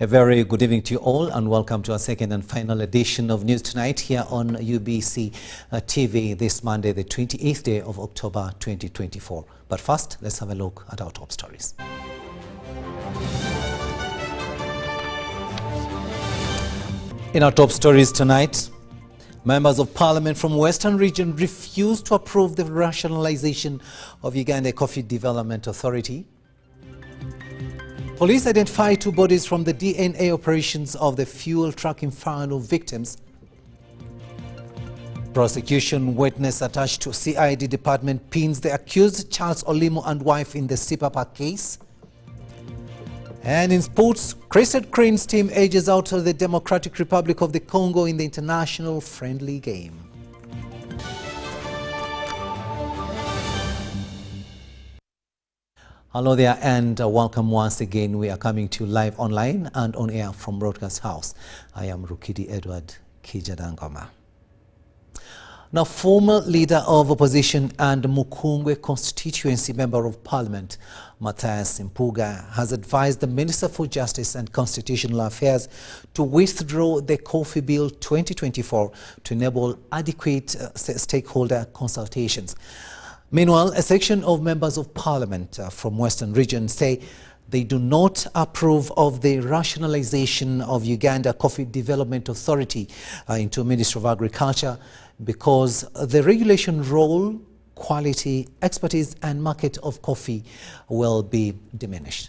A very good evening to you all and welcome to our second and final edition of News Tonight here on UBC TV this Monday, the 28th day of October 2024. But first, let's have a look at our top stories. In our top stories tonight, members of parliament from Western Region refused to approve the rationalization of Uganda Coffee Development Authority. Police identify two bodies from the DNA operations of the fuel truck inferno victims. Prosecution witness attached to CID department pins the accused Charles Olimo and wife in the Sipapa case. And in sports, Crested Cranes team edges out to the Democratic Republic of the Congo in the international friendly game. Hello there and welcome once again. We are coming to you live online and on air from Broadcast House. I am Rukidi Edward Kijadangoma. Now, former leader of opposition and Mukungwe constituency member of parliament, Mathias Mpuga, has advised the Minister for Justice and Constitutional Affairs to withdraw the Coffee Bill 2024 to enable adequate stakeholder consultations. Meanwhile, a section of members of parliament from Western Region say they do not approve of the rationalization of Uganda Coffee Development Authority into Ministry of Agriculture because the regulation role, quality, expertise and market of coffee will be diminished.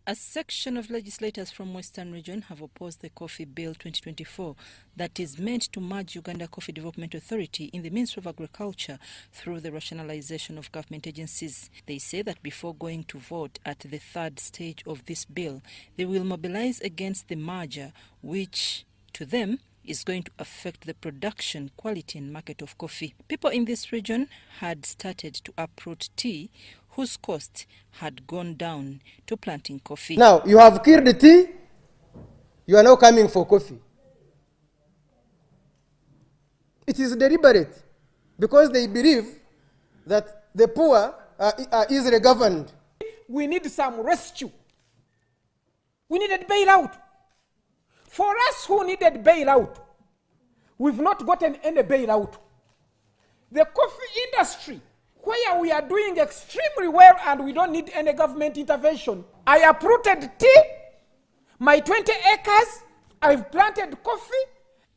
A section of legislators from Western Region have opposed the Coffee Bill 2024 that is meant to merge Uganda Coffee Development Authority in the Ministry of Agriculture through the rationalization of government agencies. They say that before going to vote at the third stage of this bill, they will mobilize against the merger, which to them is going to affect the production, quality and market of coffee. People in this region had started to uproot tea whose cost had gone down to planting coffee. Now, you have killed the tea, you are now coming for coffee. It is deliberate because they believe that the poor are easily governed. We need some rescue. We needed bailout. For us who needed bailout, we've not gotten any bailout. The coffee industry, where we are doing extremely well and we don't need any government intervention. I uprooted tea, my 20 acres, I've planted coffee.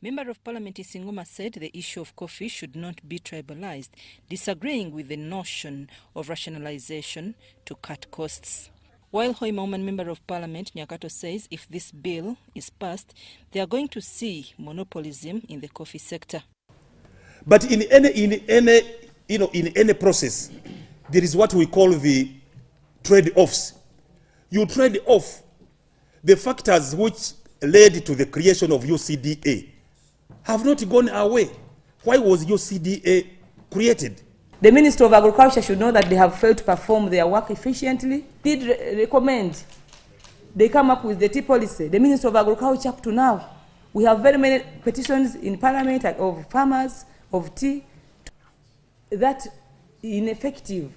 Member of Parliament Isingoma said the issue of coffee should not be tribalized, disagreeing with the notion of rationalization to cut costs. While Hoimauman Member of Parliament Nyakato says if this bill is passed, they are going to see monopolism in the coffee sector. But in any process, there is what we call the trade-offs. You trade off the factors which led to the creation of UCDA have not gone away. Why was UCDA created? The Minister of Agriculture should know that they have failed to perform their work efficiently. Did recommend they come up with the tea policy. The Minister of Agriculture up to now, we have very many petitions in Parliament of farmers, of tea, that ineffective.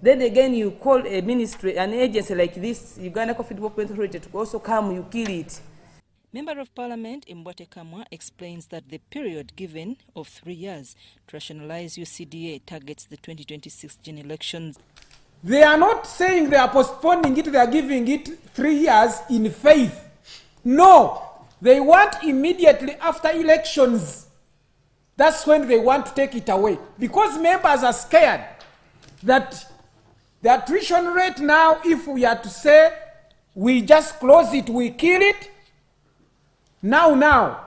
Then again you call a ministry, an agency like this, Uganda Coffee Development Authority, to also come, you kill it. Member of Parliament Mbwate Kamwa explains that the period given of 3 years to rationalize UCDA targets the 2026 general elections. They are not saying they are postponing it, they are giving it 3 years in faith. No, they want immediately after elections. That's when they want to take it away. Because members are scared that the attrition rate now, if we are to say we just close it, we kill it, now,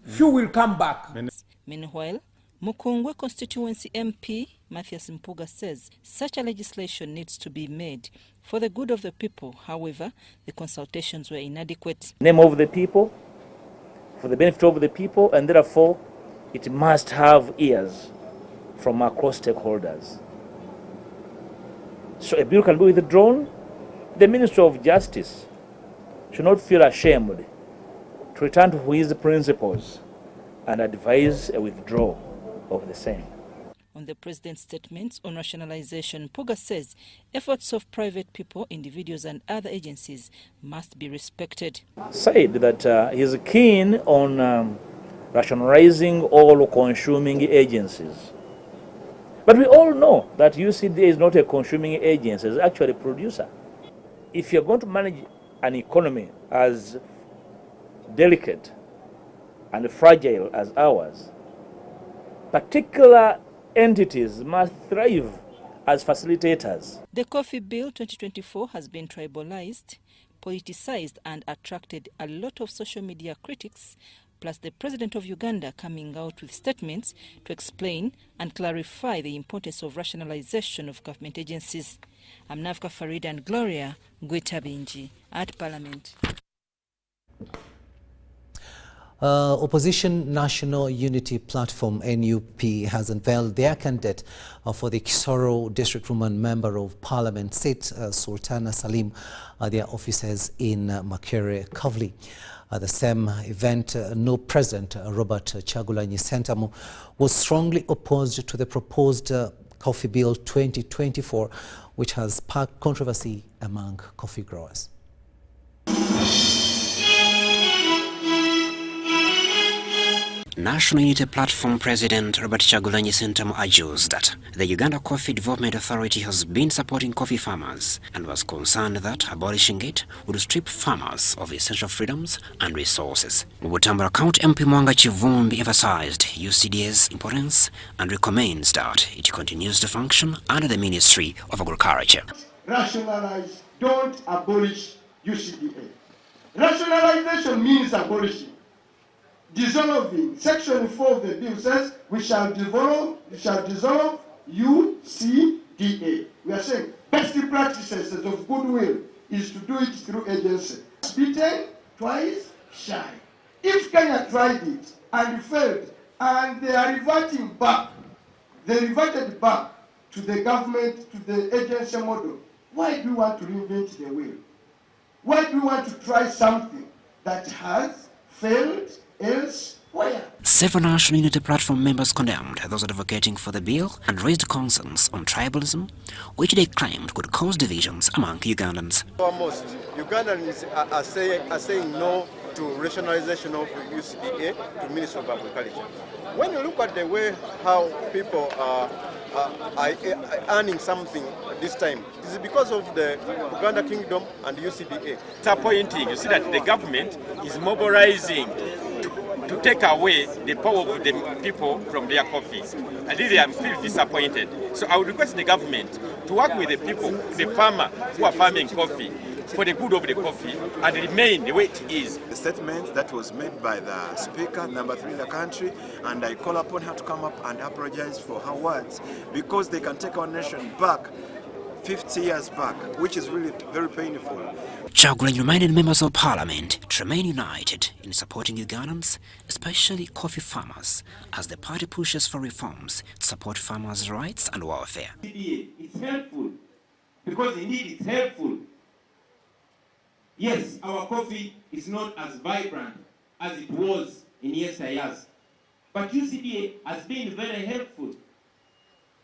few will come back. Meanwhile, Mukungwe constituency MP Mathias Mpuga says such a legislation needs to be made for the good of the people. However, the consultations were inadequate. Name of the people, for the benefit of the people, and therefore it must have ears from across stakeholders. So a bill can be withdrawn. The Minister of Justice should not feel ashamed to return to his principles and advise a withdrawal of the same. On the president's statements on rationalization, Puga says efforts of private people, individuals and other agencies must be respected. Said that he's keen on rationalizing all consuming agencies. But we all know that UCDA is not a consuming agency, it's actually a producer. If you're going to manage an economy as delicate and fragile as ours, particular entities must thrive as facilitators. The Coffee Bill 2024 has been tribalized, politicized and attracted a lot of social media critics, plus the President of Uganda coming out with statements to explain and clarify the importance of rationalization of government agencies. I'm Navka Farid and Gloria Gwitabinji at Parliament. Opposition National Unity Platform NUP has unveiled their candidate for the Kisoro District Woman Member of Parliament seat, Sultana Salim, their offices in Makere, Kavli. At the same event, no President Robert Kyagulanyi Ssentamu was strongly opposed to the proposed Coffee Bill 2024, which has sparked controversy among coffee growers. National Unity Platform President Robert Kyagulanyi Ssentamu argues that the Uganda Coffee Development Authority has been supporting coffee farmers and was concerned that abolishing it would strip farmers of essential freedoms and resources. Butambala County MP Mwanga Chivumbi emphasized UCDA's importance and recommends that it continues to function under the Ministry of Agriculture. Rationalize, don't abolish UCDA. Rationalization means abolishing. Dissolving. Section 4 of the bill says we shall dissolve UCDA. We are saying best practices of goodwill is to do it through agency. Beaten, twice shy. If Kenya tried it and failed and they are reverting back, they reverted back to the government, to the agency model, why do we want to reinvent the wheel? Why do we want to try something that has failed elsewhere? Several National Unity Platform members condemned those advocating for the bill and raised concerns on tribalism, which they claimed could cause divisions among Ugandans. Most Ugandans are saying no to rationalization of UCDA to Ministry of Agriculture. When you look at the way how people are earning something this time, this is because of the Uganda Kingdom and UCDA. Disappointing. You see that the government is mobilizing to take away the power of the people from their coffee. And really, I'm still disappointed. So I would request the government to work with the people, the farmers who are farming coffee, for the good of the coffee and remain the way it is. The statement that was made by the Speaker, number 3 in the country, and I call upon her to come up and apologize for her words, because they can take our nation back 50 years back, which is really very painful. Kyagulanyi reminded members of Parliament to remain united in supporting Ugandans, especially coffee farmers, as the party pushes for reforms to support farmers' rights and welfare. It's helpful, because indeed it's helpful. Yes, our coffee is not as vibrant as it was in yesteryears, but UCDA has been very helpful.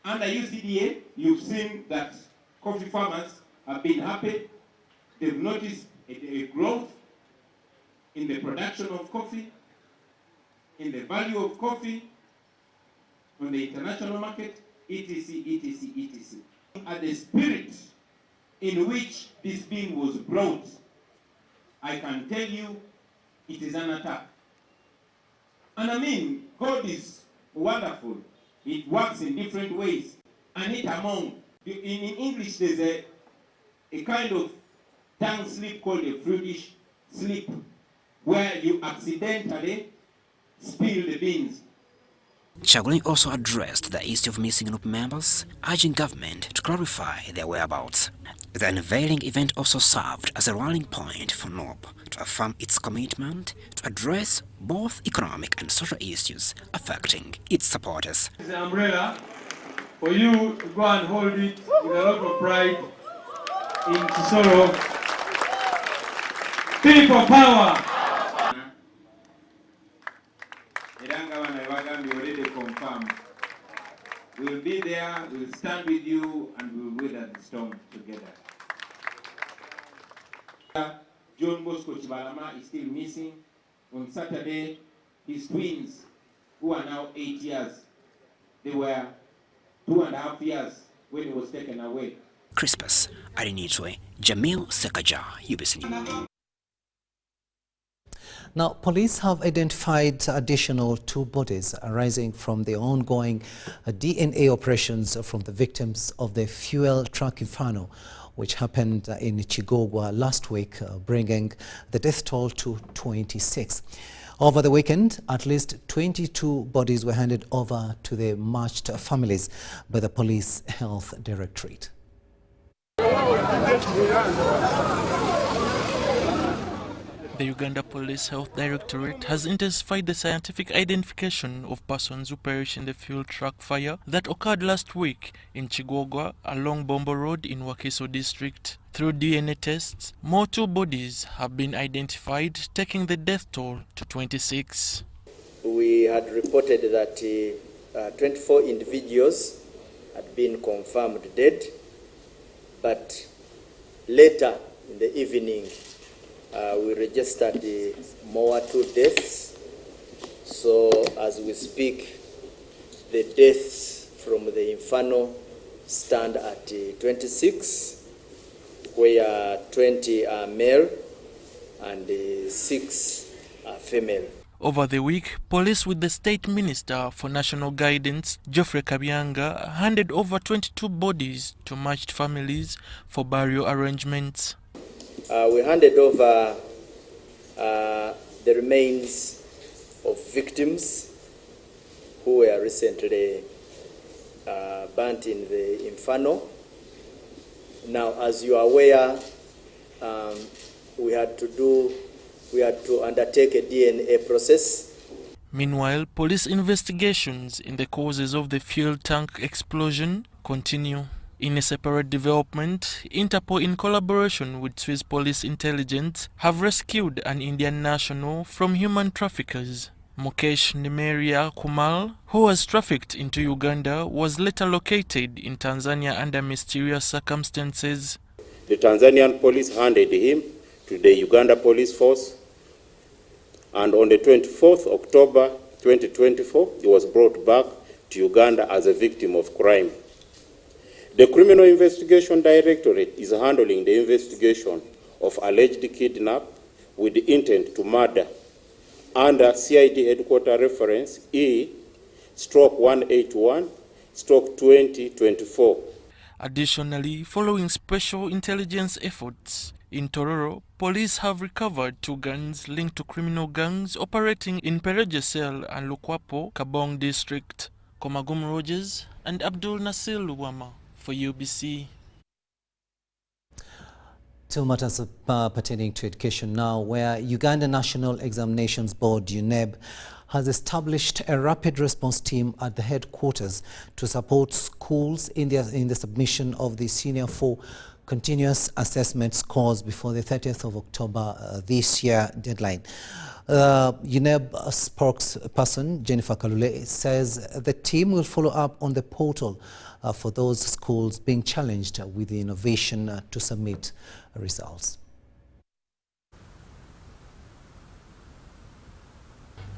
Under UCDA, you've seen that coffee farmers have been happy. They've noticed a growth in the production of coffee, in the value of coffee, on the international market, etc., etc., etc. At the spirit in which this bill was brought, I can tell you it is an attack. And I mean, God is wonderful. It works in different ways. And it among, in English there's a kind of tongue slip called a fruitish slip, where you accidentally spill the beans. Kyagulanyi also addressed the issue of missing NUP members, urging government to clarify their whereabouts. The unveiling event also served as a rallying point for NUP to affirm its commitment to address both economic and social issues affecting its supporters. It's an umbrella for you to go and hold it with a lot of pride in Kisoro. People power! We'll be there, we'll stand with you, and we'll weather the storm together. John Bosco Chibalama is still missing. On Saturday, his twins, who are now 8 years, they were 2.5 years when he was taken away. Crispus Arinitwe, Jamil Sekaja, UBC News. Now, police have identified additional 2 bodies arising from the ongoing DNA operations from the victims of the fuel truck inferno, which happened in Chigogwa last week, bringing the death toll to 26. Over the weekend, at least 22 bodies were handed over to the marched families by the Police Health Directorate. The Uganda Police Health Directorate has intensified the scientific identification of persons who perished in the fuel truck fire that occurred last week in Chigogwa along Bombo Road in Wakiso district. Through DNA tests, more 2 bodies have been identified, taking the death toll to 26. We had reported that 24 individuals had been confirmed dead, but later in the evening, we registered more 2 deaths. So as we speak, the deaths from the inferno stand at 26, where 20 are male and 6 are female. Over the week, police with the State Minister for National Guidance, Geoffrey Kabyanga, handed over 22 bodies to marched families for burial arrangements. We handed over the remains of victims who were recently burnt in the inferno. Now, as you are aware, we had to undertake a DNA process. Meanwhile, police investigations in the causes of the fuel tank explosion continue. In a separate development, Interpol, in collaboration with Swiss Police Intelligence, have rescued an Indian national from human traffickers. Mukesh Nimeria Kumal, who was trafficked into Uganda, was later located in Tanzania under mysterious circumstances. The Tanzanian police handed him to the Uganda police force, and on the 24th October 2024, he was brought back to Uganda as a victim of crime. The Criminal Investigation Directorate is handling the investigation of alleged kidnap with the intent to murder under CID Headquarter Reference E/181/2024. Additionally, following special intelligence efforts in Tororo, police have recovered 2 guns linked to criminal gangs operating in Perejesel and Lukwapo, Kabong district. Komagum Rogers and Abdul Nasir Luwama for UBC. 2 matters pertaining to education now, where Uganda National Examinations Board, UNEB, has established a rapid response team at the headquarters to support schools in the submission of the Senior 4 continuous assessment scores before the 30th of October this year deadline. UNEB spokesperson Jennifer Kalule says the team will follow up on the portal for those schools being challenged with the innovation to submit results.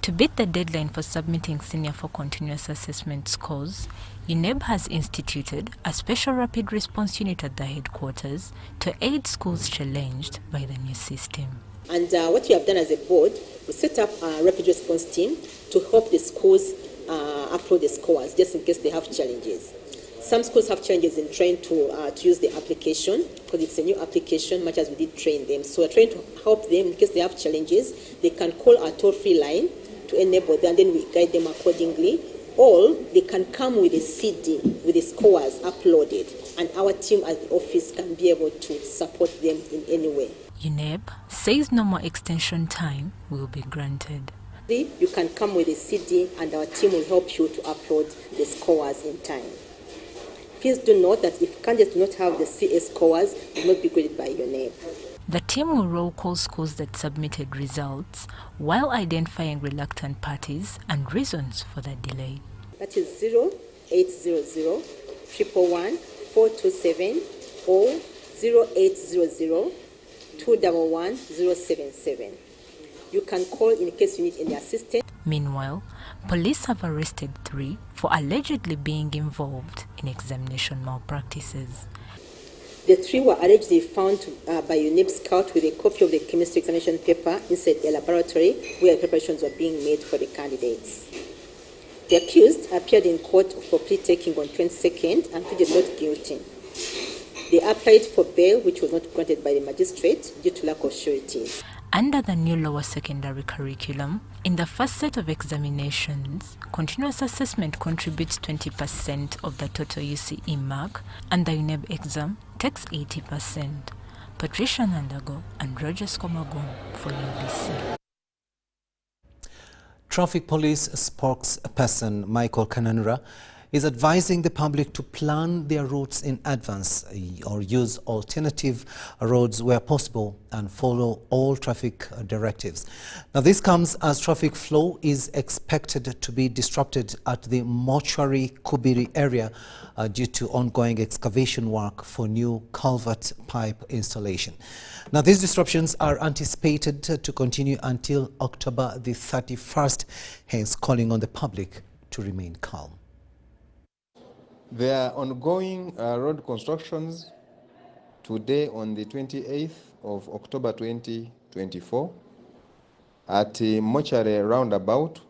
To beat the deadline for submitting Senior 4 continuous assessment scores, UNEB has instituted a special rapid response unit at the headquarters to aid schools challenged by the new system. And what we have done as a board, we set up a rapid response team to help the schools upload the scores just in case they have challenges. Some schools have challenges in trying to use the application because it's a new application, much as we did train them. So we're trying to help them in case they have challenges. They can call our toll-free line to enable them, and then we guide them accordingly. Or they can come with a CD with the scores uploaded, and our team at the office can be able to support them in any way. UNEB says no more extension time will be granted. You can come with a CD and our team will help you to upload the scores in time. Please do note that if candidates do not have the CS scores, it will not be graded by UNEB. The team will roll call schools that submitted results while identifying reluctant parties and reasons for the delay. That is 0, 0800 111 427 or 0800 211 077. You can call in case you need any assistance. Meanwhile, police have arrested 3 for allegedly being involved in examination malpractices. The 3 were allegedly found by UNEP scout with a copy of the chemistry examination paper inside a laboratory where preparations were being made for the candidates. The accused appeared in court for plea taking on 22nd and pleaded not guilty. They applied for bail, which was not granted by the magistrate due to lack of sureties. Under the new lower secondary curriculum, in the first set of examinations, continuous assessment contributes 20% of the total UCE mark, and the UNEB exam takes 80%. Patricia Nandago and Roger Skomagong for UBC. Traffic Police spokesperson Michael Kananura is advising the public to plan their routes in advance or use alternative roads where possible and follow all traffic directives. Now, this comes as traffic flow is expected to be disrupted at the mortuary Kubiri area due to ongoing excavation work for new culvert pipe installation. Now, these disruptions are anticipated to continue until October the 31st, hence calling on the public to remain calm. There are ongoing road constructions today on the 28th of October 2024 at Mortuary roundabout.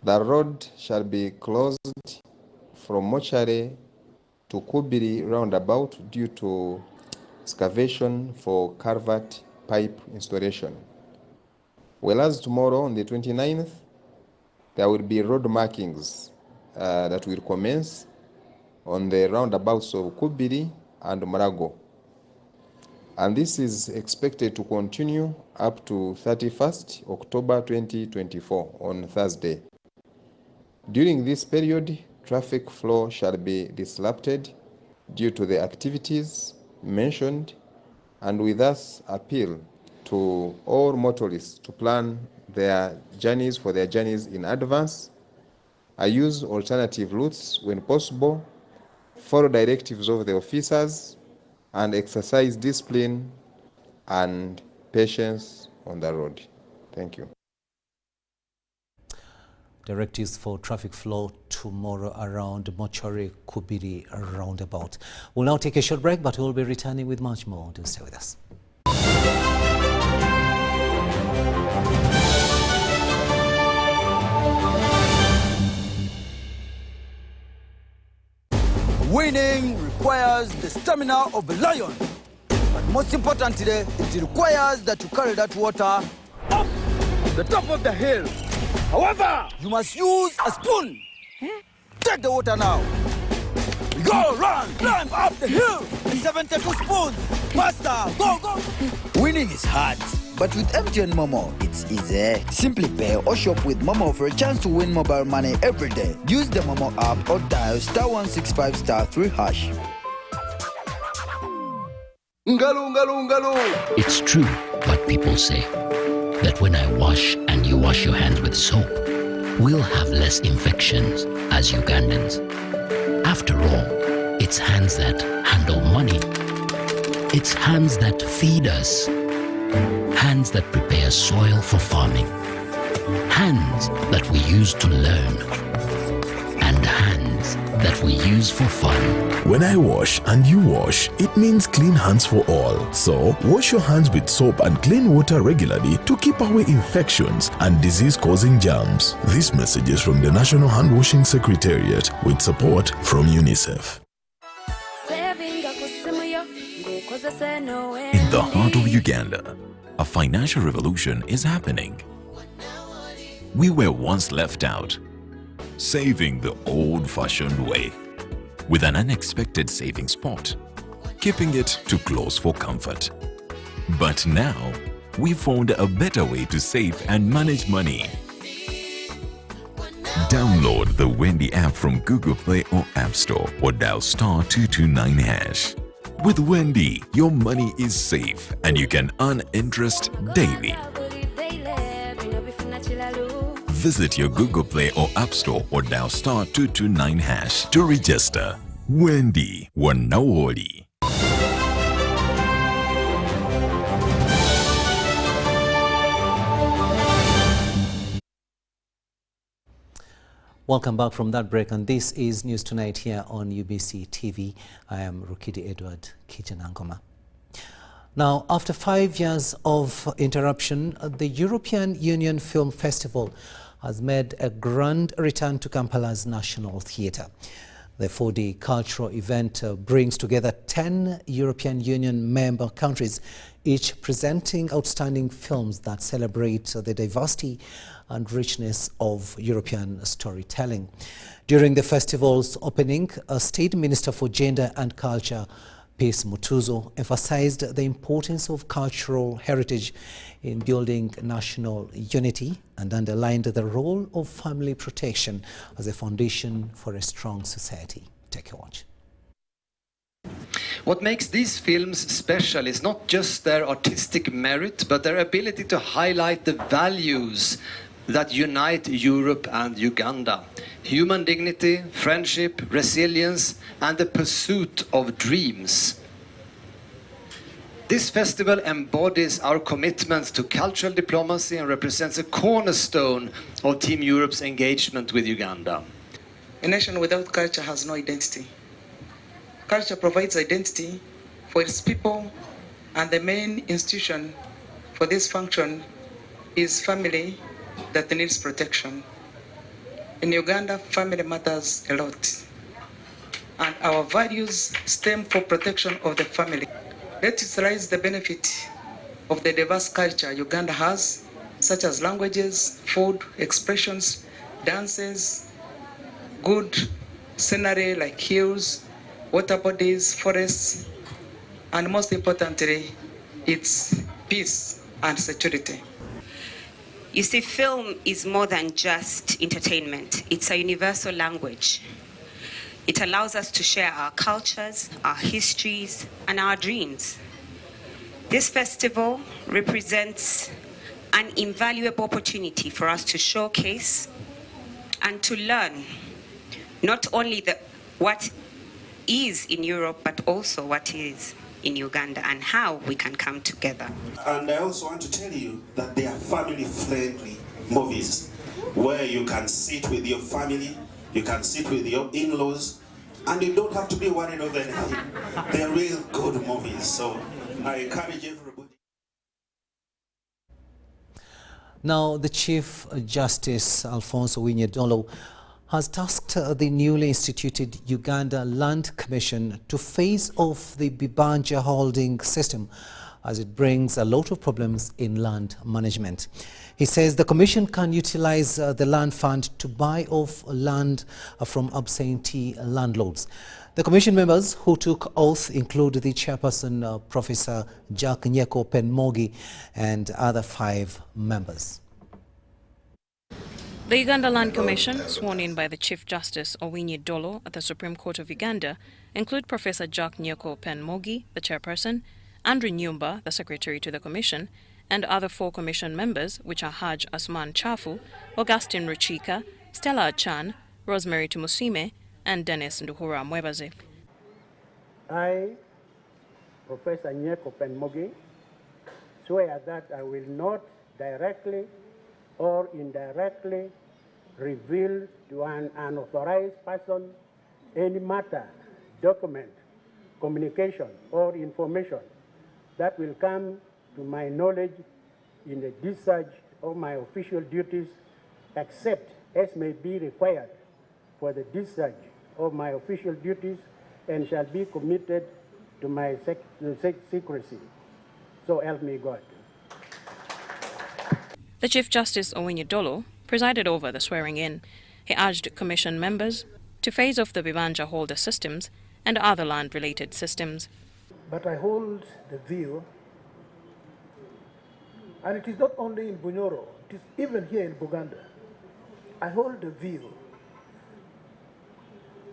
The road shall be closed from Mortuary to Kubiri roundabout due to excavation for culvert pipe installation. Whereas tomorrow on the 29th, there will be road markings that will commence on the roundabouts of Kubiri and Marago. And this is expected to continue up to 31st October 2024 on Thursday. During this period, traffic flow shall be disrupted due to the activities mentioned, and we thus appeal to all motorists to plan their journeys in advance, use alternative routes when possible, follow directives of the officers, and exercise discipline and patience on the road. Thank you. Directives for traffic flow tomorrow around Mortuary Kubiri roundabout. We'll now take a short break, but we'll be returning with much more. Do stay with us. Winning requires the stamina of a lion. But most importantly, it requires that you carry that water up the top of the hill. However, you must use a spoon. Take the water now. Go, run, climb up the hill. 72 spoons. Faster, go, go. Winning is hard, but with MTN Momo, it's easy. Simply pay or shop with Momo for a chance to win mobile money every day. Use the Momo app or dial *165 *3 hash. It's true what people say, that when I wash and you wash your hands with soap, we'll have less infections as Ugandans. After all, it's hands that handle money. It's hands that feed us. Hands that prepare soil for farming. Hands that we use to learn. And hands that we use for fun. When I wash and you wash, it means clean hands for all. So, wash your hands with soap and clean water regularly to keep away infections and disease-causing germs. This message is from the National Hand Washing Secretariat with support from UNICEF. In the heart of Uganda, a financial revolution is happening. We were once left out, saving the old-fashioned way, with an unexpected saving spot, keeping it too close for comfort. But now, we found a better way to save and manage money. Download the Wendy app from Google Play or App Store or dial *229 hash. With Wendy, your money is safe and you can earn interest daily. Visit your Google Play or App Store or dial *229# to register. Wendy Wanawoli. Welcome back from that break, and this is News Tonight here on UBC TV. I am Rukidi Edward Kijanangoma. Now, after 5 years of interruption, the European Union Film Festival has made a grand return to Kampala's National Theatre. The 4-day cultural event brings together 10 European Union member countries, each presenting outstanding films that celebrate the diversity and richness of European storytelling. During the festival's opening, State Minister for Gender and Culture, Peace Mutuzo, emphasized the importance of cultural heritage in building national unity and underlined the role of family protection as a foundation for a strong society. Take a watch. What makes these films special is not just their artistic merit, but their ability to highlight the values that unite Europe and Uganda. Human dignity, friendship, resilience, and the pursuit of dreams. This festival embodies our commitment to cultural diplomacy and represents a cornerstone of Team Europe's engagement with Uganda. A nation without culture has no identity. Culture provides identity for its people, and the main institution for this function is family that needs protection. In Uganda, family matters a lot, and our values stem from protection of the family. Let's utilize the benefit of the diverse culture Uganda has, such as languages, food, expressions, dances, good scenery like hills, water bodies, forests, and most importantly, it's peace and security. You see, film is more than just entertainment. It's a universal language. It allows us to share our cultures, our histories, and our dreams. This festival represents an invaluable opportunity for us to showcase and to learn not only what is in Europe, but also what is in Uganda and how we can come together. And I also want to tell you that they are family-friendly movies where you can sit with your family, you can sit with your in-laws, and you don't have to be worried of anything. They're real good movies, so I encourage everybody. Now, the Chief Justice, Alphonse Owiny-Dollo, has tasked the newly instituted Uganda Land Commission to phase off the Bibanja holding system as it brings a lot of problems in land management. He says the commission can utilize the land fund to buy off land from absentee landlords. The commission members who took oath include the chairperson, Professor Jack Nyeko Penmogi, and other 5 members. The Uganda Land Commission, sworn in by the Chief Justice Owiny-Dollo at the Supreme Court of Uganda, include Professor Jack Nyeko Penmogi, the chairperson, Andrew Nyumba, the secretary to the commission, and other 4 commission members, which are Haj Asman Chafu, Augustine Ruchika, Stella Achan, Rosemary Tumusime, and Dennis Nduhura Mwebaze. I, Professor Nyeko Penmogi, swear that I will not directly or indirectly reveal to an unauthorized person any matter, document, communication, or information that will come to my knowledge in the discharge of my official duties, except as may be required for the discharge of my official duties and shall be committed to my secrecy. So help me God. The Chief Justice Owiny-Dollo presided over the swearing-in. He urged commission members to phase off the Bibanja holder systems and other land-related systems. But I hold the view, and it is not only in Bunyoro, it is even here in Buganda, I hold the view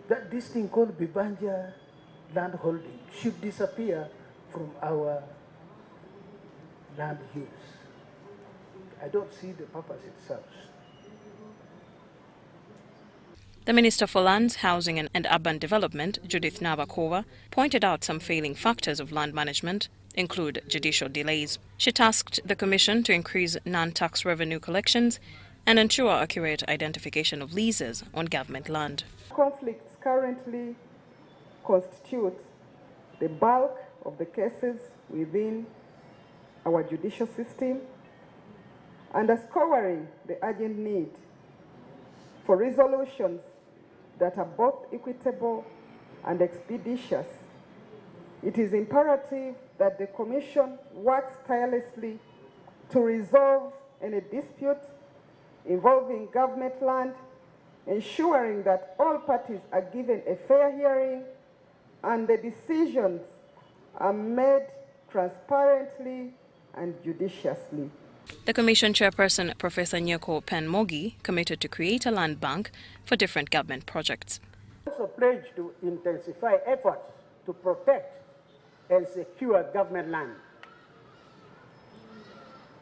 that this thing called Bibanja land holding should disappear from our land use. I don't see the purpose it serves. The Minister for Lands, Housing and Urban Development, Judith Nabakova, pointed out some failing factors of land management include judicial delays. She tasked the Commission to increase non-tax revenue collections and ensure accurate identification of leases on government land. Conflicts currently constitute the bulk of the cases within our judicial system, underscoring the urgent need for resolutions that are both equitable and expeditious. It is imperative that the Commission works tirelessly to resolve any dispute involving government land, ensuring that all parties are given a fair hearing and the decisions are made transparently and judiciously. The Commission Chairperson, Professor Nyeko Penmogi, committed to create a land bank for different government projects. Also pledged to intensify efforts to protect and secure government land.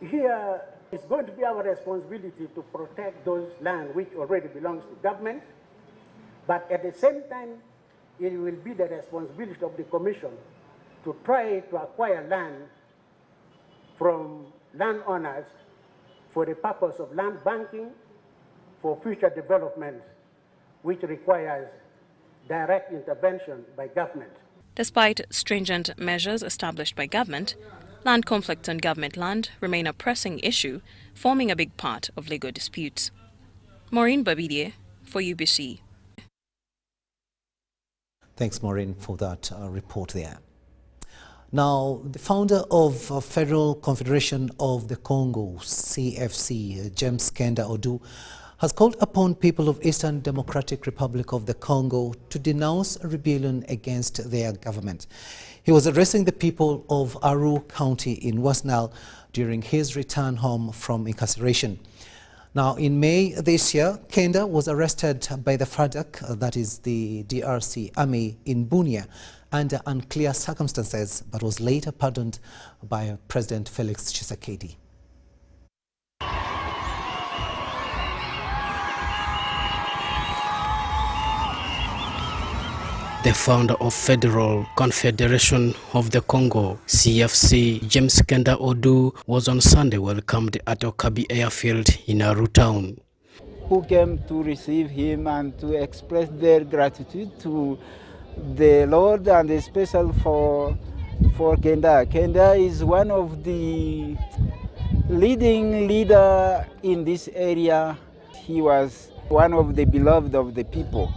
Here it's going to be our responsibility to protect those land which already belongs to government, but at the same time it will be the responsibility of the Commission to try to acquire land from landowners for the purpose of land banking for future development, which requires direct intervention by government. Despite stringent measures established by government, land conflicts on government land remain a pressing issue, forming a big part of legal disputes. Maureen Babidie for UBC. Thanks, Maureen, for that report there. Now, the founder of Federal Confederation of the Congo, CFC, James Kenda Odu, has called upon people of Eastern Democratic Republic of the Congo to denounce a rebellion against their government. He was addressing the people of Aru County in West Nile during his return home from incarceration. Now, in May this year, Kenda was arrested by the FARDC, that is the DRC army, in Bunia under unclear circumstances, but was later pardoned by President Felix Tshisekedi. The founder of Federal Confederation of the Congo, CFC, James Kenda Odu, was on Sunday welcomed at Okabi Airfield in Aru Town. Who came to receive him and to express their gratitude to the Lord, and especially for Kenda. Kenda is one of the leading leader in this area. He was one of the beloved of the people.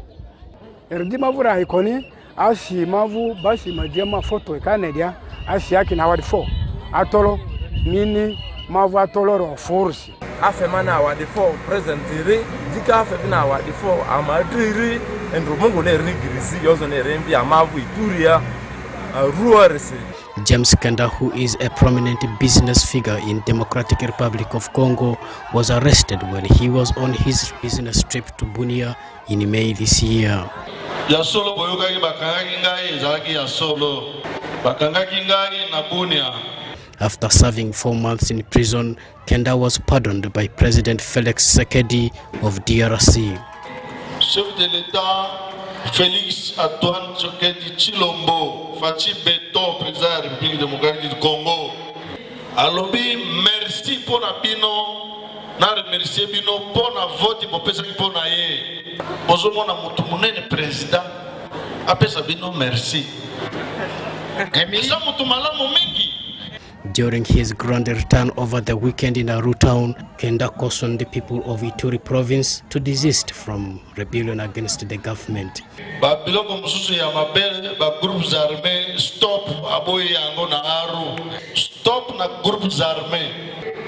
Erdimavura ikoni ashi mavu bashi majema foto ikanedia ashi yake na wadi 4 atolo mini mavu atolo ro force afemana wadi 4 present iri dika afemana wadi 4 amadiri endro mungu ne rigirisi yozo ne rembi amavu ituria ruarese. James Kenda, who is a prominent business figure in Democratic Republic of Congo, was arrested when he was on his business trip to Bunia in May this year. After serving 4 months in prison, Kenda was pardoned by President Felix Tshisekedi of DRC. Chef de l'État Félix Antoine Tshisekedi Chilombo, Fachi Beto, président de la République démocratique du Congo. Alobi, merci pour la bino, na remercier bino pour la vote pour pesa qui pour na ye. Bozo mona mutu munene président, apesa bino merci. Emisa mutu malamu mingi. During his grand return over the weekend in Aru Town, Kenda cautioned the people of Ituri province to desist from rebellion against the government. Babiloko mususu ya mabele, ba groupes armés, stop aboyi yango na Aru. Stop na groupes armés.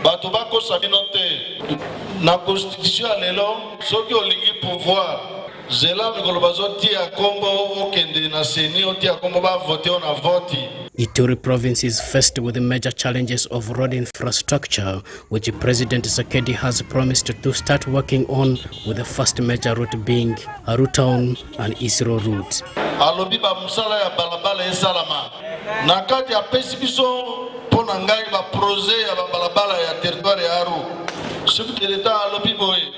Bato bako sabinote. Na constitution lelo, soki olingi pouvoir. Zela mikolo bazo tia kombo okende na seni otia kombo ba vote on a vote. Ituri province is faced with the major challenges of road infrastructure, which President Tshisekedi has promised to start working on, with the first major route being Aru Town and Isiro route. Alobi ba musala ya balabala esalama. Nakati ya pesi biso pona ngai ba projet ya balabala ya territoire ya Aru. Chef de l'État alobi boye.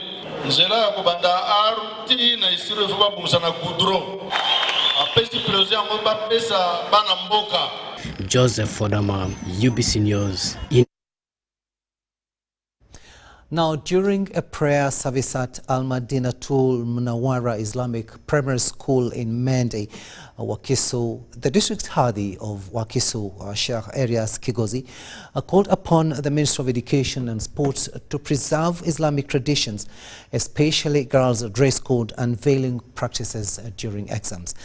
nzela ya kubanda aruti na isiro fuba bungsa na kudro apesi president ngo bapesa bana mboka. Joseph Fodama, UBC News. Now, during a prayer service at Al-Madinatul Munawwara Islamic Primary School in Mende, Wakiso, the district Hadi of Wakiso, Sheikh Arias Kigozi, called upon the Minister of Education and Sports to preserve Islamic traditions, especially girls' dress code and veiling practices during exams.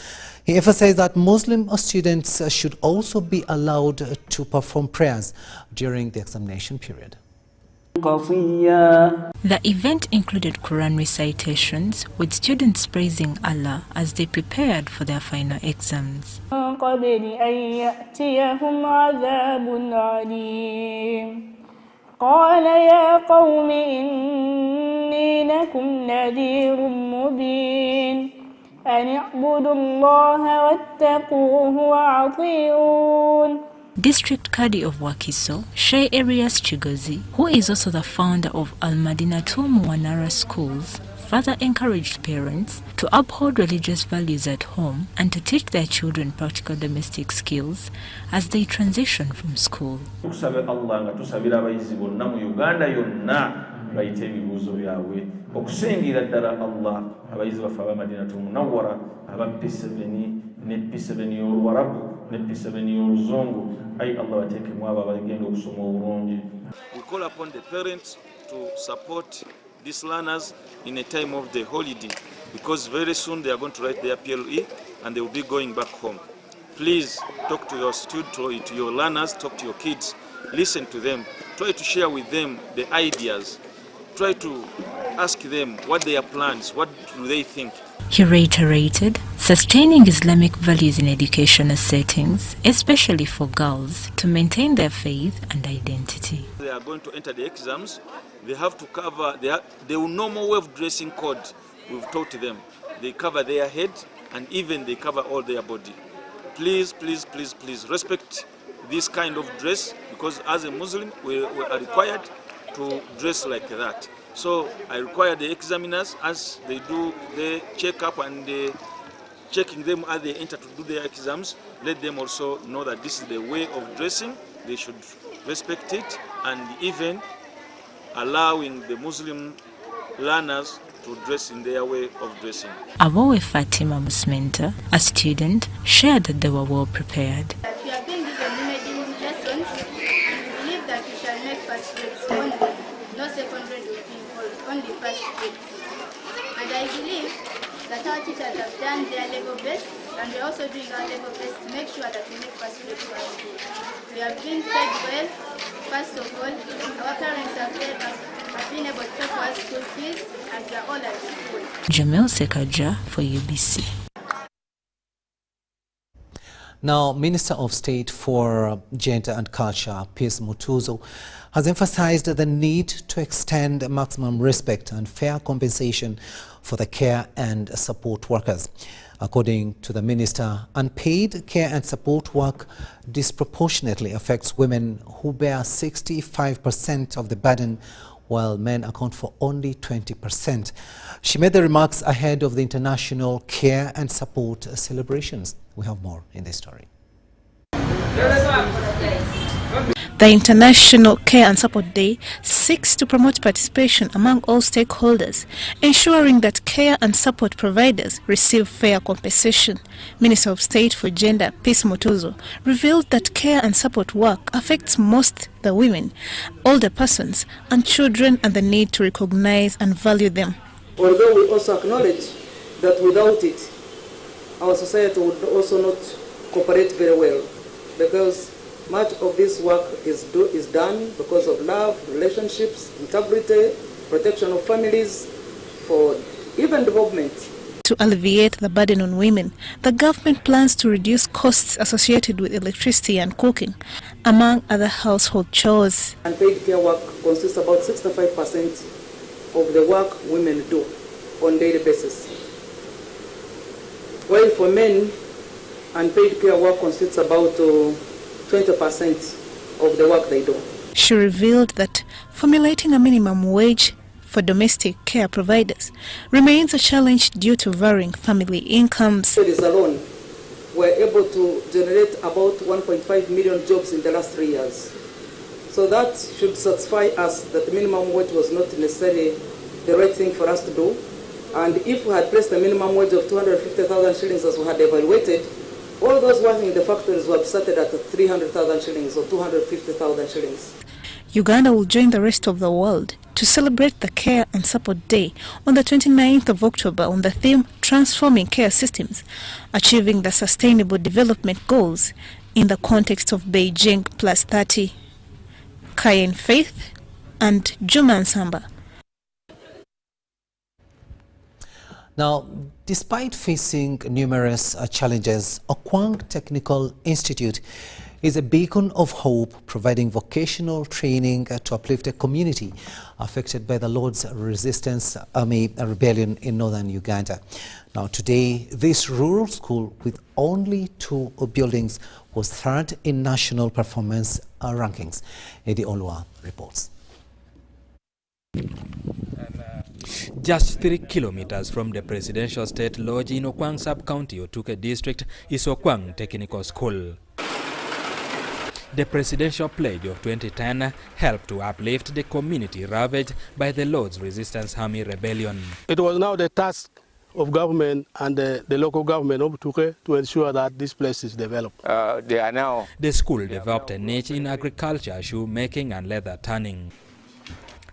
He emphasized that Muslim students should also be allowed to perform prayers during the examination period. The event included Quran recitations, with students praising Allah as they prepared for their final exams. قال يا قوم إني لكم نذير مبين أن اعبدوا الله واتقوه وأطيعون. District Kedi of Wakiso, Sheikh Arias Chigozi, who is also the founder of Al-Madinatul Munawwara schools, further encouraged parents to uphold religious values at home and to teach their children practical domestic skills as they transition from school. bayite ebibuuzo byabwe okusingira ddala Allah abayizi baffe ab'Madinatul Munawwara aba P7 ne P7 y'Oluwarabu ne P7 y'Oluzungu ayi Allah bateekemu abo abagenda okusoma obulungi. We call upon the parents to support these learners in a time of the holiday because very soon they are going to write their PLE and they will be going back home. Please talk to your students, to your learners, talk to your kids, listen to them, try to share with them the ideas. Try to ask them what their plans, what do they think. He reiterated sustaining Islamic values in educational settings, especially for girls, to maintain their faith and identity. They are going to enter the exams. They have to cover the normal way of dressing code. We've taught them. They cover their head and even they cover all their body. Please, please, please, please respect this kind of dress because as a Muslim we are required to dress like that. So I require the examiners as they do the check-up and checking them as they enter to do their exams, let them also know that this is the way of dressing. They should respect it and even allowing the Muslim learners to dress in their way of dressing. Awowe Fatima Musmenta, a student, shared that they were well prepared. We have been given limited lessons and we believe that we shall make first grades only, no secondary people, only first grades. And I believe that our teachers have done their level best and we are also doing our level best to make sure that we make first grades only. We have been fed well. First of all, our parents have been able to pay for our school fees and we are all at school. Jamil Sekaja for UBC. Now, Minister of State for Gender and Culture, Piers Mutuzo, has emphasized the need to extend maximum respect and fair compensation for the care and support workers. According to the minister, unpaid care and support work disproportionately affects women who bear 65% of the burden, while men account for only 20%. She made the remarks ahead of the International Care and Support celebrations. We have more in this story. The International Care and Support Day seeks to promote participation among all stakeholders, ensuring that care and support providers receive fair compensation. Minister of State for Gender, Piers Mutuzo, revealed that care and support work affects most the women, older persons, and children, and the need to recognize and value them. Although we also acknowledge that without it, our society would also not cooperate very well, because much of this work is done because of love, relationships, integrity, protection of families, for even development. To alleviate the burden on women, the government plans to reduce costs associated with electricity and cooking, among other household chores. Unpaid care work consists about 65% of the work women do on a daily basis. While for men, unpaid care work consists about 20% of the work they do. She revealed that formulating a minimum wage for domestic care providers remains a challenge due to varying family incomes. Alone were able to generate about 1.5 million jobs in the last 3 years. So that should satisfy us that the minimum wage was not necessarily the right thing for us to do. And if we had placed a minimum wage of 250,000 shillings as we had evaluated, all those working in the factories were started at 300,000 shillings or 250,000 shillings. Uganda will join the rest of the world to celebrate the Care and Support Day on the 29th of October on the theme Transforming Care Systems, Achieving the Sustainable Development Goals in the context of Beijing Plus 30. Kayen Faith and Juman Samba. Now, despite facing numerous challenges, Awang Technical Institute is a beacon of hope, providing vocational training to uplift a community affected by the Lord's Resistance Army rebellion in northern Uganda. Now, today, this rural school with only 2 buildings was third in national performance rankings. Eddie Olwa reports. Just 3 kilometers from the Presidential State Lodge in Awang Sub-County, Otuke District, is Awang Technical School. The Presidential Pledge of 2010 helped to uplift the community ravaged by the Lord's Resistance Army rebellion. It was now the task of government and the local government of Otuke to ensure that this place is developed. The school developed a niche in agriculture, shoemaking and leather tanning.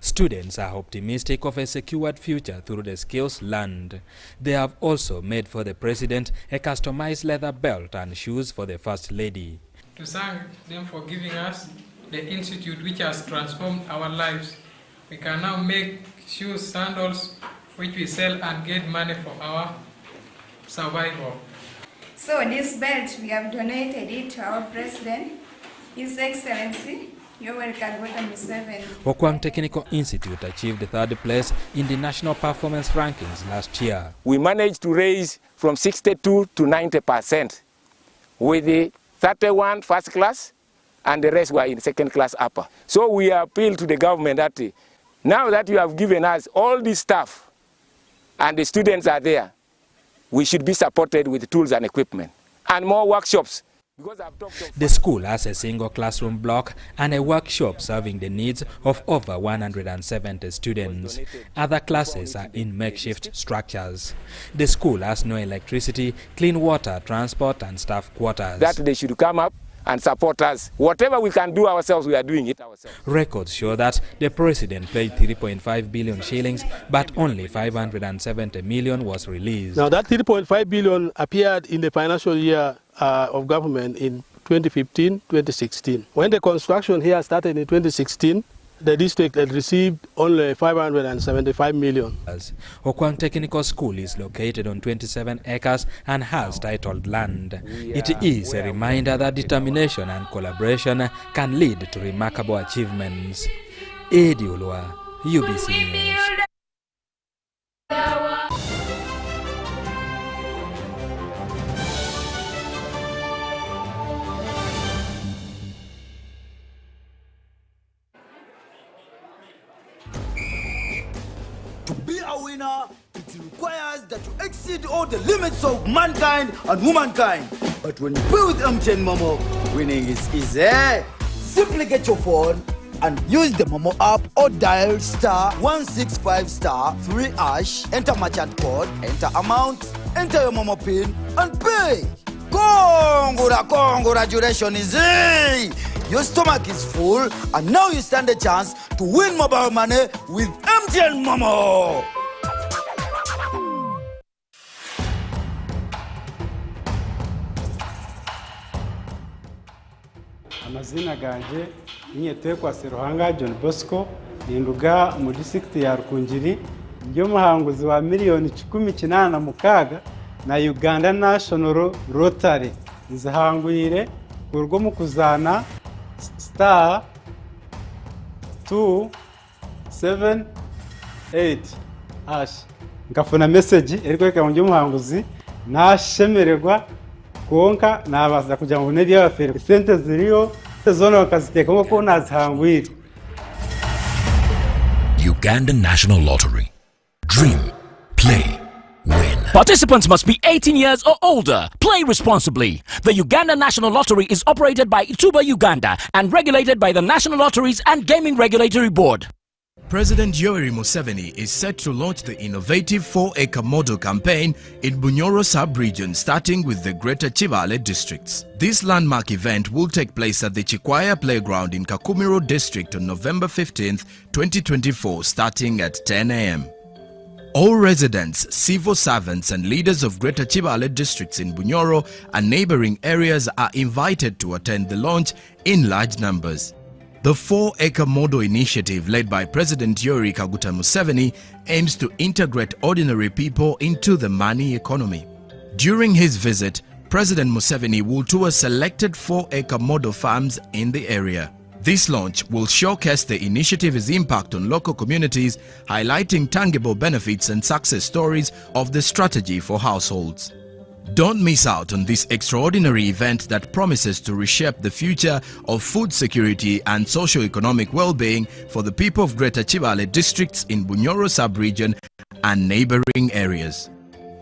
Students are optimistic of a secured future through the skills learned. They have also made for the president a customized leather belt and shoes for the First Lady. To thank them for giving us the institute which has transformed our lives. We can now make shoes, sandals, which we sell and get money for our survival. So this belt, we have donated it to our president, His Excellency, Awang Technical Institute achieved the 3rd place in the national performance rankings last year. We managed to raise from 62 to 90%, with the 31 first class and the rest were in second class upper. So we appeal to the government that now that you have given us all this stuff and the students are there, we should be supported with tools and equipment and more workshops. The school has a single classroom block and a workshop serving the needs of over 170 students. Other classes are in makeshift structures. The school has no electricity, clean water, transport and staff quarters. That they should come up and support us. Whatever we can do ourselves, we are doing it ourselves. Records show that the president paid 3.5 billion shillings, but only 570 million was released. Now that 3.5 billion appeared in the financial year of government in 2015-2016. When the construction here started in 2016, the district had received only 575 million. Awang Technical School is located on 27 acres and has titled land. It is a reminder that determination and collaboration can lead to remarkable achievements. Eddie Olwa, UBC News. To be a winner, it requires that you exceed all the limits of mankind and womankind. But when you play with MTN Momo, winning is easy. Simply get your phone and use the Momo app or dial *165*3#, enter merchant code, enter amount, enter your Momo PIN and pay. Congratulations, easy! Your stomach is full and now you stand a chance to win mobile money with MTN Momo. Amazina ganje Ninyetekwa Seruhanga John Bosco ninduga mu district ya Rukungiri ndio muhanguzi wa miliyoni 18 na Uganda National Rotary nzahangwire kurwo mu kuzana *278# ngafuna message eriko ka ndio muhanguzi nashemererwa konka nabaza kugira ngo nedi y'abafere sente ziriyo zona bakaziteka ko nazihangwire. Uganda National Lottery. Dream, play, win. Participants must be 18 years or older. Play responsibly. The Uganda National Lottery is operated by Ituba Uganda and regulated by the National Lotteries and Gaming Regulatory Board. President Yoweri Museveni is set to launch the innovative 4-acre model campaign in Bunyoro sub-region, starting with the Greater Chibale districts. This landmark event will take place at the Chikwaya Playground in Kakumiro district on November 15, 2024, starting at 10 a.m. All residents, civil servants and leaders of Greater Chibale districts in Bunyoro and neighboring areas are invited to attend the launch in large numbers. The 4-acre model initiative led by President Yoweri Kaguta Museveni aims to integrate ordinary people into the money economy. During his visit, President Museveni will tour selected 4-acre model farms in the area. This launch will showcase the initiative's impact on local communities, highlighting tangible benefits and success stories of the strategy for households. Don't miss out on this extraordinary event that promises to reshape the future of food security and socio-economic well-being for the people of Greater Chibale districts in Bunyoro sub-region and neighboring areas.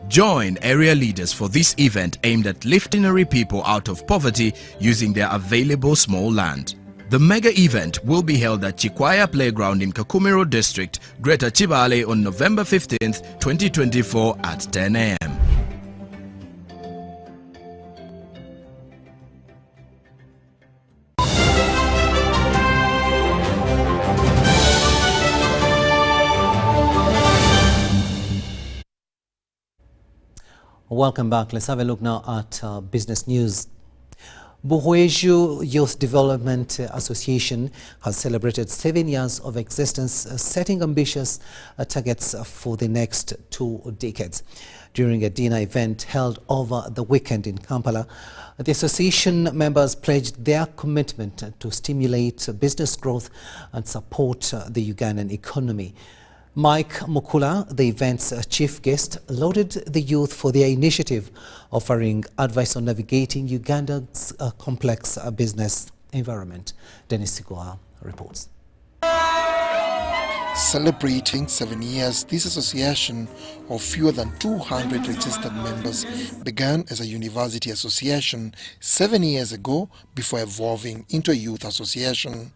Join area leaders for this event aimed at lifting ordinary people out of poverty using their available small land. The mega event will be held at Chikwaya Playground in Kakumiro district, Greater Chibale on November 15, 2024 at 10 a.m. Welcome back. Let's have a look now at business news. Buhoeju Youth Development Association has celebrated 7 years of existence, setting ambitious targets for the next 2 decades. During a dinner event held over the weekend in Kampala, the association members pledged their commitment to stimulate business growth and support the Ugandan economy. Mike Mukula, the event's chief guest, lauded the youth for their initiative, offering advice on navigating Uganda's complex business environment. Dennis Sigua reports. Celebrating 7 years, this association of fewer than 200 registered members began as a university association 7 years ago before evolving into a youth association.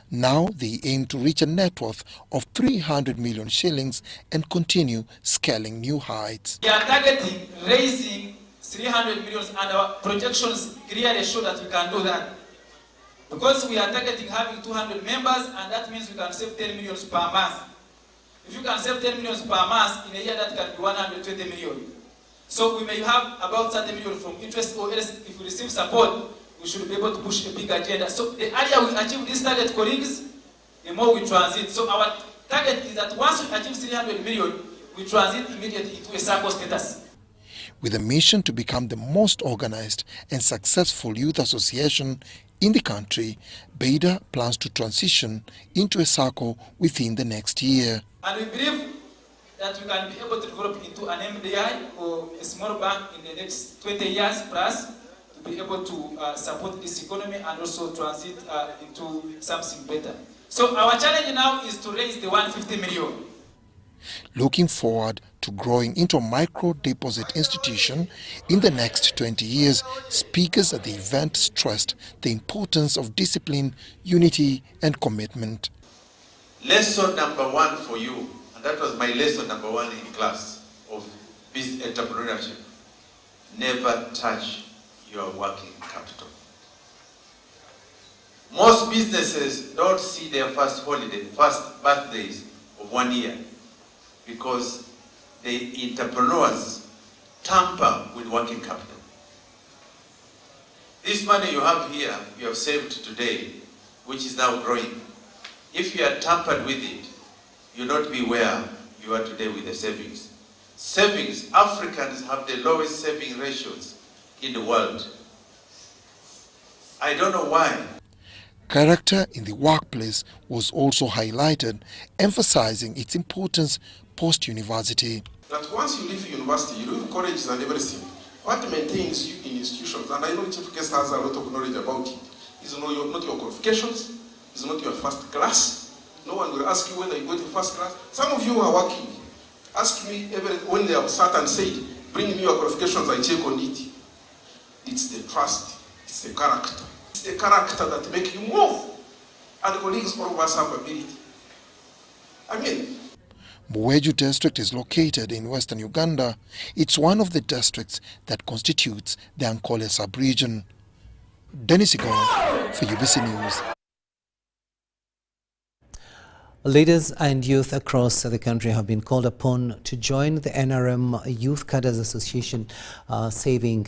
Now they aim to reach a net worth of 300 million shillings and continue scaling new heights. We are targeting raising 300 million and our projections clearly show that we can do that. Because we are targeting having 200 members, and that means we can save 10 million per month. If you can save 10 million per month, in a year that can be 120 million. So we may have about 30 million from interest, or else if we receive support, we should be able to push a big agenda. So the earlier we achieve this target, colleagues, the more we transit. So our target is that once we achieve 300 million, we transit immediately into a circle status. With a mission to become the most organized and successful youth association in the country, Beda plans to transition into a circle within the next year. And we believe that we can be able to develop into an MDI or a small bank in the next 20 years plus to be able to support this economy and also transit into something better. So our challenge now is to raise the 150 million. Looking forward to growing into a micro-deposit institution in the next 20 years, speakers at the event stressed the importance of discipline, unity and commitment. Lesson number 1 for you, and that was my lesson number 1 in class of business entrepreneurship: never touch your working capital. Most businesses don't see their first holiday, first birthdays of 1 year, because the entrepreneurs tamper with working capital. This money you have here, you have saved today, which is now growing. If you are tampered with it, you'll not be where you are today with the savings. Savings, Africans have the lowest saving ratios in the world. I don't know why. Character in the workplace was also highlighted, emphasizing its importance post-university. That once you leave university, you leave colleges and everything. What maintains you in institutions, and I know Chief Guest has a lot of knowledge about it, is not your qualifications, is not your first class, No one will ask you whether you go to first class. Some of you who are working, ask me when they have sat and said, bring me your qualifications, I check on it. It's the trust, it's the character. It's the character that makes you move. And colleagues, all of us have ability. I mean, Mweju district is located in western Uganda. It's one of the districts that constitutes the Ankole sub-region. Dennis Igor for UBC News. Leaders and youth across the country have been called upon to join the NRM Youth Cadres Association saving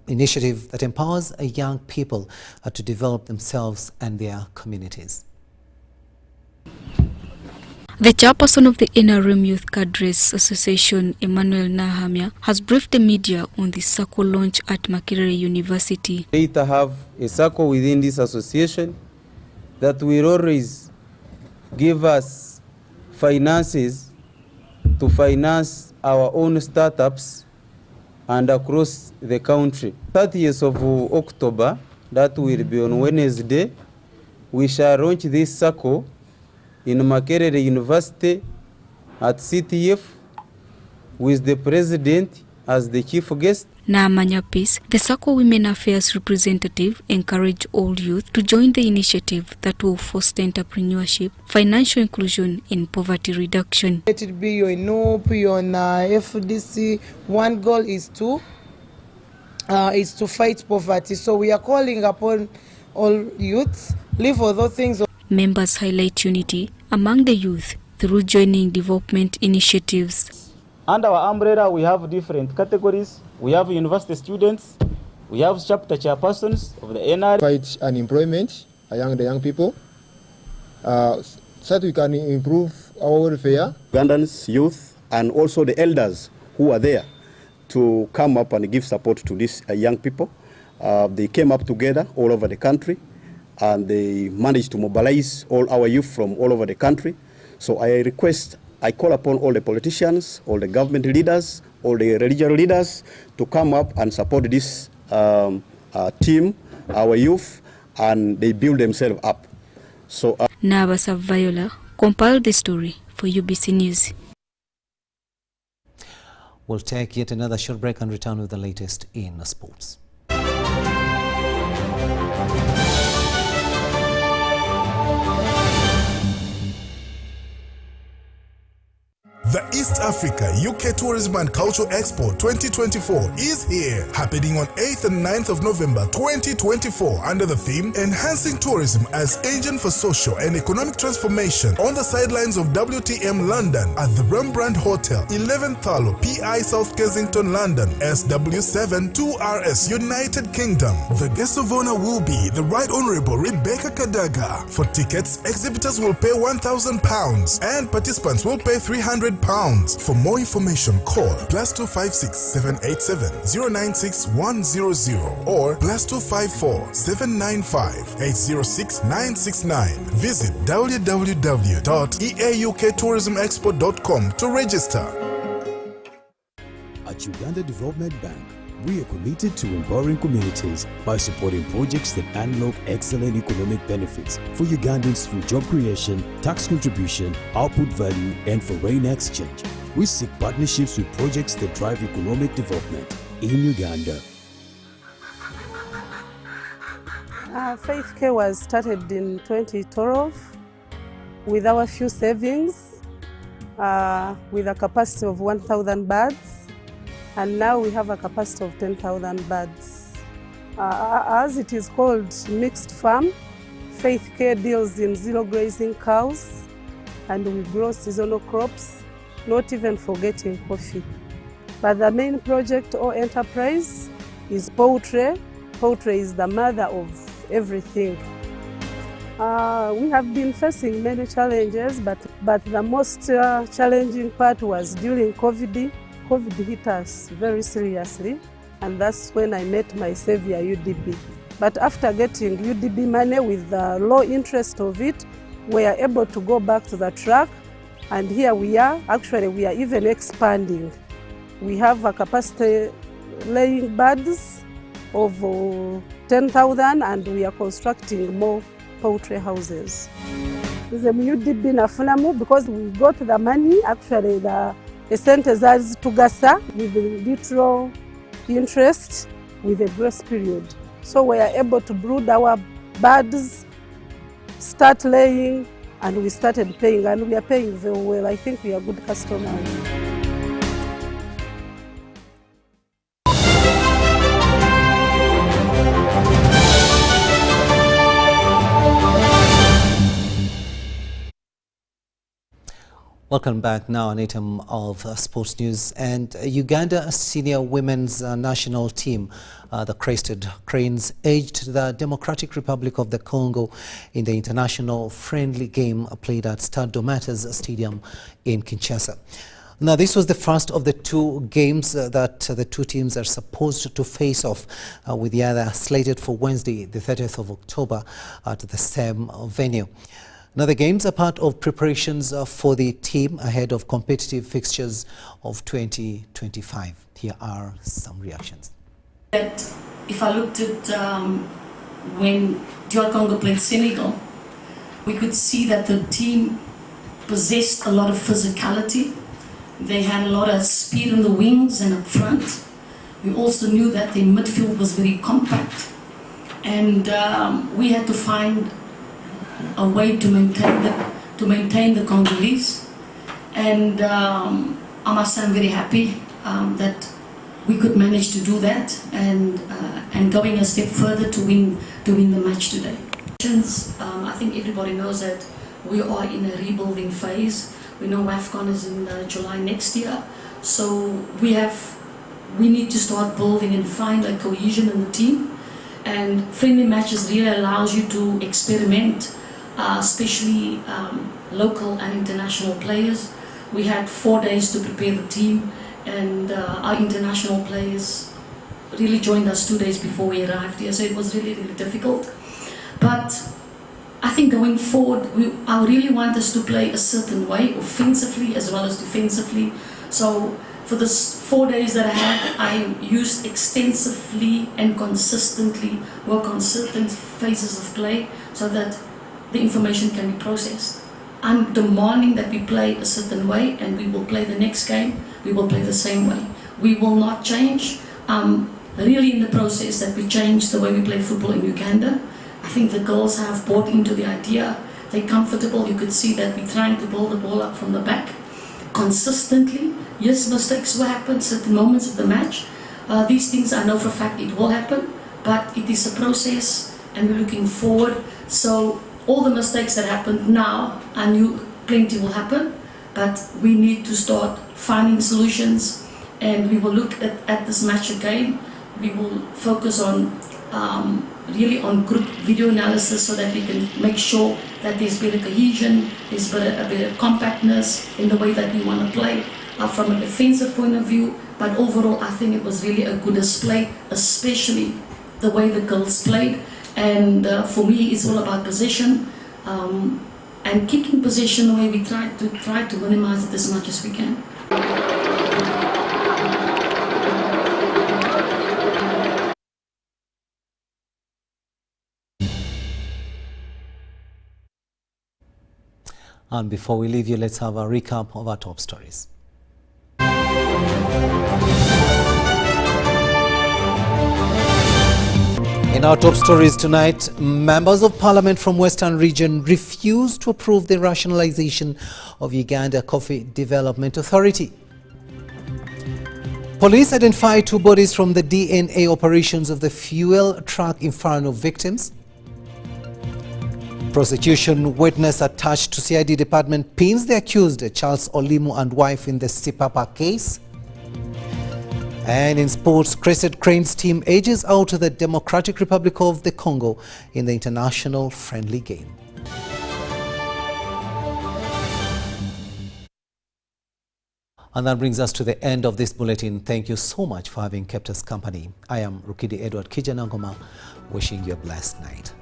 initiative that empowers young people to develop themselves and their communities. The chairperson of the NRM Youth Cadres Association, Emmanuel Nahamia, has briefed the media on the circle launch at Makerere University. Later have a circle within this association that will always give us finances to finance our own startups and across the country. 30th of October, that will be on Wednesday, we shall launch this circle in Makerere University at CTF with the president as the chief guest. Naamanya Peace, the Circle Women Affairs representative, encouraged all youth to join the initiative that will foster entrepreneurship, financial inclusion and poverty reduction. Let it be your NOP, your FDC. One goal is to fight poverty. So we are calling upon all youths, live for those things. Members highlight unity among the youth through joining development initiatives. Under our umbrella, we have different categories. We have university students, we have chapter chairpersons of the NR. Fight unemployment among the young people, so that we can improve our welfare. Ugandans, youth, and also the elders who are there to come up and give support to these young people. They came up together all over the country, and they managed to mobilize all our youth from all over the country. So I call upon all the politicians, all the government leaders, all the religious leaders to come up and support this team, our youth, and they build themselves up. So, Nabasa Viola compiled the story for UBC News. We'll take yet another short break and return with the latest in sports. The East Africa UK Tourism and Cultural Expo 2024 is here, happening on 8th and 9th of November 2024 under the theme Enhancing Tourism as Engine for Social and Economic Transformation on the sidelines of WTM London at the Rembrandt Hotel, 11th Thalo, PI South Kensington, London, SW7 2RS, United Kingdom. The guest of honor will be the Right Honorable Rebecca Kadaga. For tickets, exhibitors will pay £1,000 and participants will pay £300. For more information, call +256 787 096 100 or +254 795 806 969. Visit www.eauktourismexpo.com to register. At Uganda Development Bank, we are committed to empowering communities by supporting projects that unlock excellent economic benefits for Ugandans through job creation, tax contribution, output value, and foreign exchange. We seek partnerships with projects that drive economic development in Uganda. Faith Care was started in 2012 with our few savings, with a capacity of 1,000 birds. And now we have a capacity of 10,000 birds. As it is called mixed farm, Faith Care deals in zero grazing cows, and we grow seasonal crops, not even forgetting coffee. But the main project or enterprise is poultry. Poultry is the mother of everything. We have been facing many challenges, but the most challenging part was during COVID. COVID hit us very seriously, and that's when I met my savior, UDB. But after getting UDB money with the low interest of it, we are able to go back to the track, and here we are. Actually, we are even expanding. We have a capacity laying birds of 10,000, and we are constructing more poultry houses. nze mu UDB nafunamu because we got the money, actually the esente zazi tugasa with little interest with a grace period. So we are able to brood our birds, start laying, and we started paying, and we are paying very well. I think we are good customers. Welcome back. Now an item of sports news, and Uganda senior women's national team, the Crested Cranes, edged the Democratic Republic of the Congo in the international friendly game played at Stade Domates Stadium in Kinshasa. Now, this was the first of the two games that the two teams are supposed to face off, with the other slated for Wednesday, the 30th of October, at the same venue. Now, the games are part of preparations for the team ahead of competitive fixtures of 2025. Here are some reactions. If I looked at when DR Congo played Senegal, we could see that the team possessed a lot of physicality. They had a lot of speed in the wings and up front. We also knew that their midfield was very compact, and we had to find a way to maintain the Congolese. And I must say I'm very happy that we could manage to do that, and going a step further to win the match today. I think everybody knows that we are in a rebuilding phase. We know AFCON is in July next year, so we need to start building and find a cohesion in the team. And friendly matches really allows you to experiment, especially local and international players. We had 4 days to prepare the team, and our international players really joined us 2 days before we arrived here, so it was really, really difficult. But I think going forward, I really want us to play a certain way, offensively as well as defensively. So for the 4 days that I had, I used extensively and consistently work on certain phases of play so that the information can be processed. I'm demanding that we play a certain way, and we will play the next game, we will play the same way. We will not change. Really in the process that we change the way we play football in Uganda. I think the girls have bought into the idea. They're comfortable. You could see that we're trying to build the ball up from the back consistently. Yes, mistakes will happen, certain moments of the match. These things I know for a fact it will happen, but it is a process, and we're looking forward. So all the mistakes that happened now, I knew plenty will happen, but we need to start finding solutions, and we will look at this match again. We will focus on really on group video analysis so that we can make sure that there's better cohesion, there's a better compactness in the way that we want to play from a defensive point of view. But overall, I think it was really a good display, especially the way the girls played. And for me, it's all about possession and keeping possession the way we try to minimize it as much as we can. And before we leave you, let's have a recap of our top stories. In our top stories tonight, members of parliament from Western Region refused to approve the rationalization of Uganda Coffee Development Authority. Police identify 2 bodies from the DNA operations of the fuel truck inferno victims. Prosecution witness attached to CID department pins the accused Charles Olimu and wife in the Sipapa case. And in sports, Crested Cranes team edges out the Democratic Republic of the Congo in the international friendly game. And that brings us to the end of this bulletin. Thank you so much for having kept us company. I am Kedi Edward Kijanangoma, wishing you a blessed night.